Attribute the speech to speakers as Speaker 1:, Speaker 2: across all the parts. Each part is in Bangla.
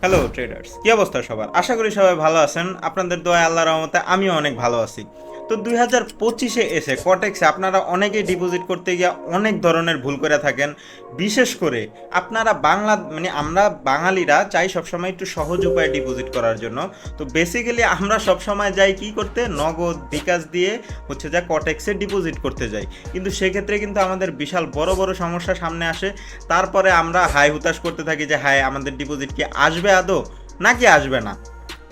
Speaker 1: হ্যালো ট্রেডার্স, কি অবস্থা সবার? আশা করি সবাই ভালো আছেন। আপনাদের দোয়ায় আল্লাহর রহমতে আমিও অনেক ভালো আছি। তো 2025-এ এসে কটেক্সে আপনারা অনেকেই ডিপোজিট করতে গিয়ে অনেক ধরনের ভুল করে থাকেন। বিশেষ করে আপনারা আমরা বাঙালিরা চাই সবসময় একটু সহজ উপায়ে ডিপোজিট করার জন্য। তো বেসিক্যালি আমরা সবসময় যাই কি করতে, নগদ বিকাশ দিয়ে যা কটেক্সে ডিপোজিট করতে যাই। কিন্তু সেক্ষেত্রে কিন্তু আমাদের বিশাল বড় বড় সমস্যা সামনে আসে। তারপরে আমরা হাই হুতাশ করতে থাকি যে হাই আমাদের ডিপোজিট কি আসবে আদৌ নাকি আসবে না।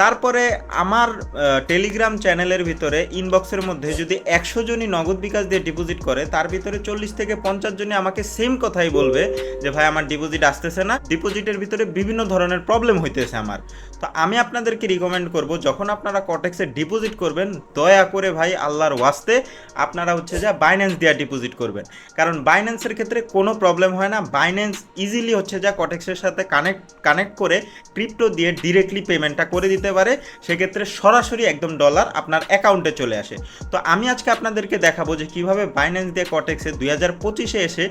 Speaker 1: তারপরে আমার টেলিগ্রাম চ্যানেলের ভিতরে ইনবক্সের মধ্যে যদি 100 জনই নগদ বিকাশ দিয়ে ডিপোজিট করে, তার ভিতরে 40 থেকে 50 জনই আমাকে সেম কথাই বলবে যে ভাই আমার ডিপোজিট আসতেছে না, ডিপোজিটের ভিতরে বিভিন্ন ধরনের প্রবলেম হইতেছে আমার। তো আমি আপনাদেরকে রিকমেন্ড করব, যখন আপনারা কটেক্সে ডিপোজিট করবেন, দয়া করে ভাই আল্লাহর ওয়াস্তে আপনারা যা বাইন্যান্স দিয়ে ডিপোজিট করবেন। কারণ বাইন্যান্সের ক্ষেত্রে কোনো প্রবলেম হয় না। বাইন্যান্স ইজিলি যা কটেক্সের সাথে কানেক্ট করে ক্রিপ্টো দিয়ে ডিরেক্টলি পেমেন্টটা করে দিতে পারে। সেক্ষেত্রে সরাসরি একদম ডলার আপনার অ্যাকাউন্টে চলে আসে। তো আমি আজকে আপনাদেরকে দেখাবো যে কীভাবে বাইন্যান্স দিয়ে কটেক্সে 2025-এ এসে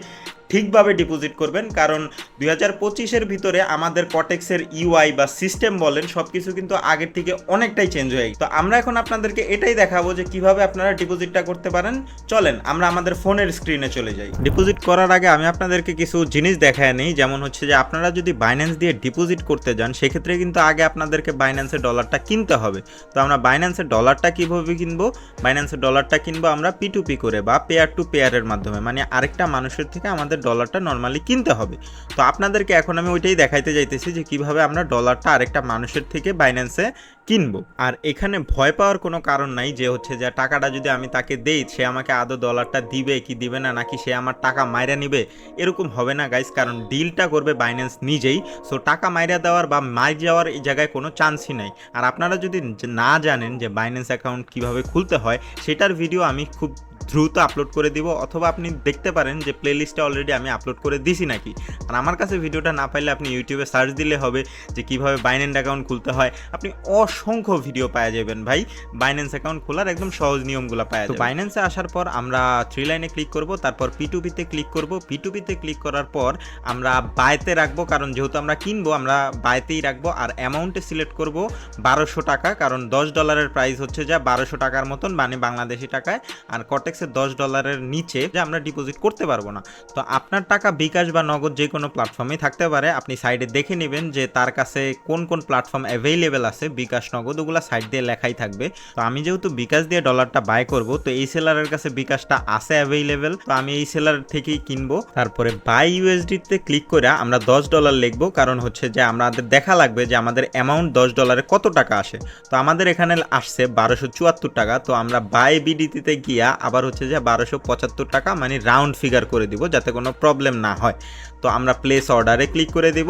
Speaker 1: ঠিকভাবে ডিপোজিট করবেন। কারণ 2025-এর ভিতরে আমাদের কটেক্সের ইউআই বা সিস্টেম বলেন সব কিছু কিন্তু আগের থেকে অনেকটাই চেঞ্জ হয়ে গেছে। তো আমরা এখন আপনাদেরকে এটাই দেখাবো যে কিভাবে আপনারা ডিপোজিটটা করতে পারেন। চলেন আমরা আমাদের ফোনের স্ক্রিনে চলে যাই। ডিপোজিট করার আগে আমি আপনাদেরকে কিছু জিনিস দেখায় নিই। যেমন যে আপনারা যদি বাইন্যান্স দিয়ে ডিপোজিট করতে যান, সেক্ষেত্রে কিন্তু আগে আপনাদেরকে বাইন্যান্সের ডলারটা কিনতে হবে। তো আমরা বাইন্যান্সের ডলারটা কীভাবে কিনবো? বাইন্যান্সের ডলারটা কিনবো আমরা P2P করে বা পেয়ার টু পেয়ারের মাধ্যমে, মানে আরেকটা মানুষের থেকে আমাদের ডলারটা নর্মালি কিনতে হবে। তো আপনাদেরকে এখন আমি ওইটাই দেখাইতে যাইতেছি যে কিভাবে আমরা ডলারটা আরেকটা মানুষের থেকে বাইন্যান্সে কিনবো। আর এখানে ভয় পাওয়ার কোনো কারণ নাই যে যে টাকাটা যদি আমি তাকে দেই, সে আমাকে আদৌ ডলারটা দিবে কি দিবে না, নাকি সে আমার টাকা মাইরা নিবে, এরকম হবে না গাইস। কারণ ডিলটা করবে বাইন্যান্স নিজেই। সো টাকা মাইরা দেওয়ার বা মার যাওয়ার এই জায়গায় কোনো চান্সই নাই। আর আপনারা যদি না জানেন যে বাইন্যান্স অ্যাকাউন্ট কিভাবে খুলতে হয়, সেটার ভিডিও আমি খুব দ্রুত আপলোড করে দিব, অথবা আপনি দেখতে পারেন যে প্লেলিস্টে অলরেডি আমি আপলোড করে দিছি নাকি। আর আমার কাছে ভিডিওটা না পাইলে আপনি ইউটিউবে সার্চ দিলে হবে যে কিভাবে বাইন্যান্স অ্যাকাউন্ট খুলতে হয়। আপনি অসংখ্য ভিডিও পাওয়া যাবেন ভাই, বাইন্যান্স অ্যাকাউন্ট খোলার একদম সহজ নিয়মগুলো পাওয়া যাবে। তো বাইন্যান্সে আসার পর আমরা 3 লাইনে ক্লিক করব, তারপর P2P-তে ক্লিক করব। P2P-তে ক্লিক করার পর আমরা বাইতে রাখবো, কারণ যেহেতু আমরা কিনবো আমরা বাইতেই রাখবো। আর অ্যামাউন্টে সিলেক্ট করব 1200 টাকা, কারণ $10 প্রাইস যা 1200 টাকার মতন, মানে বাংলাদেশি টাকায়। আর কটেক্সে $10 নিচে যে আমরা ডিপোজিট করতে পারবো না। তো আপনার টাকা বিকাশ বা নগদ যে কোনো প্ল্যাটফর্মেই থাকতে পারে। আপনি সাইডে দেখে নেবেন যে তার কাছে কোন কোন প্ল্যাটফর্ম অ্যাভেইলেবল আছে, বিকাশ নগদ ওগুলো সাইড দিয়ে লেখাই থাকবে। তো আমি যেহেতু বিকাশ দিয়ে ডলারটা বাই করব, তো এই সেলারের কাছে বিকাশটা আছে অ্যাভেইলেবল, তো আমি এই সেলার থেকেই কিনবো। তারপরে বাই ইউএসডিতে ক্লিক করে আমরা $10 লিখবো, কারণ যে আমাদের দেখা লাগবে যে আমাদের অ্যামাউন্ট $10 কত টাকা আসে। তো আমাদের এখানে আসছে 1274 টাকা। তো আমরা বাই বিডিটিতে গিয়া আবার যে 1275 টাকা, মানে রাউন্ড ফিগার করে দিব যাতে কোনো প্রবলেম না হয়। তো আমরা প্লেস অর্ডারে ক্লিক করে দিব।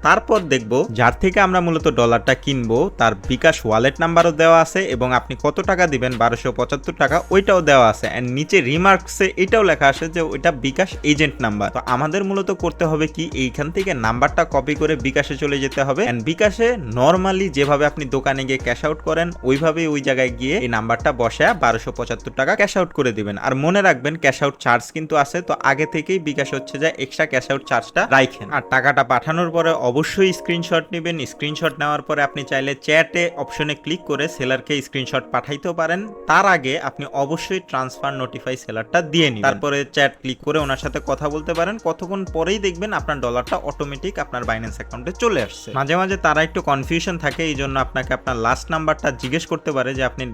Speaker 1: তারপর দেখব যার থেকে আমরা মূলত ডলারটা কিনবো তার বিকাশ ওয়ালেট নাম্বারও দেওয়া আছে, এবং আপনি কত টাকা দিবেন 1275 টাকা ওইটাও দেওয়া আছে। অ্যান্ড নিচে রিমার্কসে এটাও লেখা আছে যে ওইটা বিকাশ এজেন্ট নাম্বার। তো আমাদের মূলত করতে হবে কি, এইখান থেকে নাম্বারটা কপি করে বিকাশে চলে যেতে হবে। অ্যান্ড বিকাশে নর্মালি যেভাবে আপনি দোকানে গিয়ে ক্যাশ আউট করেন, ওইভাবেই ওই জায়গায় গিয়ে এই নাম্বারটা বসায় 1275 টাকা ক্যাশ আউট করে দিবেন। আর মনে রাখবেন ক্যাশ আউট চার্জ কিন্তু আছে, তো আগে থেকেই বিকাশ যে এক্সট্রা ক্যাশ আউট চার্জটা রাখেন। আর টাকাটা পাঠানোর পরে অবশ্যই স্ক্রিনশট নেবেন। স্ক্রিনশট নেওয়ার পরে আপনি চাইলে চ্যাটে অপশনে ক্লিক করে সেলারকে স্ক্রিনশট পাঠাইতেও পারেন। তার আগে আপনি অবশ্যই ট্রান্সফার নোটিফাই সেলারটা দিয়ে নিন, তারপরে চ্যাট ক্লিক করে ওনার সাথে কথা বলতে পারেন। কতক্ষণ পরেই দেখবেন আপনার ডলারটা অটোমেটিক আপনার বাইন্যান্স অ্যাকাউন্টে চলে আসছে। মাঝে মাঝে তারা একটু কনফিউশন থাকে, এই জন্য আপনাকে আপনার লাস্ট নাম্বারটা জিজ্ঞেস করতে পারে যে আপনি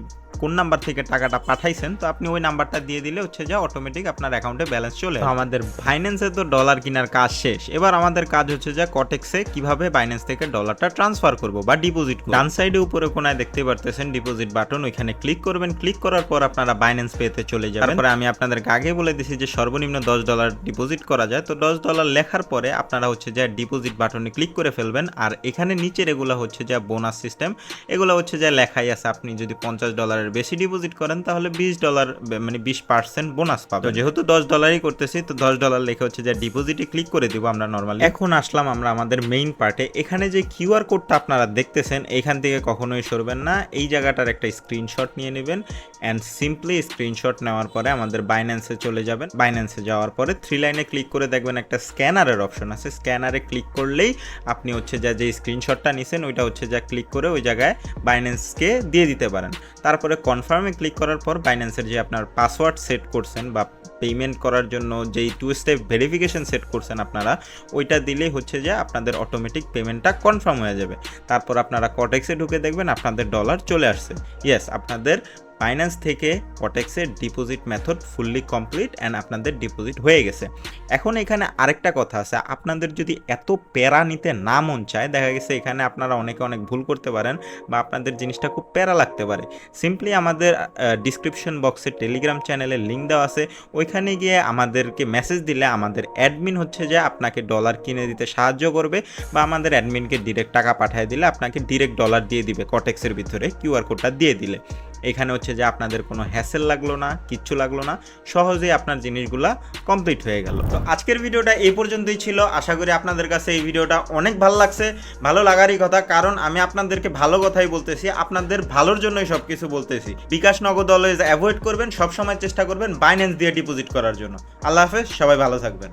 Speaker 1: কোন নাম্বার থেকে টাকাটা পাঠাইছেন। তো আপনি ওই নাম্বারটা দিয়ে দিলে যা অটোমেটিক আপনার অ্যাকাউন্টে ব্যালেন্স চলে। আমাদের বাইন্যান্সে তো ডলার কেনার কাজ শেষ। এবার আমাদের কাজ যা কটেক্সে কিভাবে বাইন্যান্স থেকে ডলারটা ট্রান্সফার করব বা ডিপোজিট করব। ডান সাইডে উপরে কোনায় দেখতে পারতেছেন ডিপোজিট বাটন, ওইখানে ক্লিক করবেন। ক্লিক করার পর আপনারা বাইন্যান্স পেতে চলে যাবেন। তারপরে আমি আপনাদেরকে আগে বলে দিছি যে সর্বনিম্ন $10 ডিপোজিট করা যায়। তো $10 লেখার পরে আপনারা যা ডিপোজিট বাটনে ক্লিক করে ফেলবেন। আর এখানে নিচের এগুলো যা বোনাস সিস্টেম, এগুলো যা লেখাই আছে। আপনি যদি $50 $10 বেশি ডিপোজিট করেন তাহলে $20 মানে 20% বোনাস পাবেন। যেহেতু $10 করতেছি তো $10 লিখে হচ্ছে যে ডিপোজিটে ক্লিক করে দিব আমরা নরমালি। এখন আসলাম আমরা আমাদের মেইন পার্টে। এখানে যে কিউআর কোডটা আপনারা দেখতেছেন এখান থেকে কখনোই সরবেন না, এই জায়গাটার একটা স্ক্রিনশট নিয়ে নেবেন অ্যান্ড সিম্পলি স্ক্রিনশট নেওয়ার পরে আমাদের বাইন্যান্সে চলে যাবেন। বাইন্যান্সে যাওয়ার পরে 3 লাইনে ক্লিক করে দেখবেন একটা স্ক্যানারের অপশন আছে, স্ক্যানারে ক্লিক করলেই আপনি হচ্ছে যে স্ক্রিনশটটা নিছেন ওইটা হচ্ছে যা ক্লিক করে ওই জায়গায় বাইন্যান্সকে দিয়ে দিতে পারেন। তারপরে কনফার্মে ক্লিক করার পর বাইন্যান্সের যে আপনার পাসওয়ার্ড সেট করছেন বা পেমেন্ট করার জন্য যেই 2 স্টেপ ভেরিফিকেশন সেট করছেন আপনারা, ওইটা দিলেই হচ্ছে যে আপনাদের অটোমেটিক পেমেন্টটা কনফার্ম হয়ে যাবে। তারপর আপনারা কটেক্সে ঢুকে দেখবেন আপনাদের ডলার চলে আসছে। ইয়েস, আপনাদের বাইন্যান্স থেকে কটেক্সের deposit method fully complete and আপনাদের ডিপোজিট হয়ে গেছে। এখন এখানে আরেকটা কথা আছে, আপনাদের যদি এত প্যারা নিতে না মন চায়, দেখা গেছে এখানে আপনারা অনেকে অনেক ভুল করতে পারেন বা আপনাদের জিনিসটা খুব প্যারা লাগতে পারে, সিম্পলি আমাদের ডিসক্রিপশন বক্সে টেলিগ্রাম চ্যানেলের লিঙ্ক দেওয়া আছে, ওইখানে গিয়ে আমাদেরকে মেসেজ দিলে আমাদের অ্যাডমিন হচ্ছে যে আপনাকে ডলার কিনে দিতে সাহায্য করবে বা আমাদের অ্যাডমিনকে ডিরেক্ট টাকা পাঠিয়ে দিলে আপনাকে ডিরেক্ট ডলার দিয়ে দিবে কটেক্সের ভিতরে কিউআর কোডটা দিয়ে দিলে। এখানে হচ্ছে যে আপনাদের কোনো হ্যাসেল লাগলো না, কিচ্ছু লাগলো না, সহজেই আপনার জিনিসগুলা কমপ্লিট হয়ে গেল। তো আজকের ভিডিওটা এই পর্যন্তই ছিল। আশা করি আপনাদের কাছে এই ভিডিওটা অনেক ভালো লাগছে। ভালো লাগারই কথা, কারণ আমি আপনাদেরকে ভালো কথাই বলতেছি, আপনাদের ভালোর জন্যই সব কিছু বলতেছি। বিকাশ নগদ অলওয়েজ অ্যাভয়েড করবেন, সবসময় চেষ্টা করবেন বাইন্যান্স দিয়ে ডিপোজিট করার জন্য। আল্লাহ হাফেজ, সবাই ভালো থাকবেন।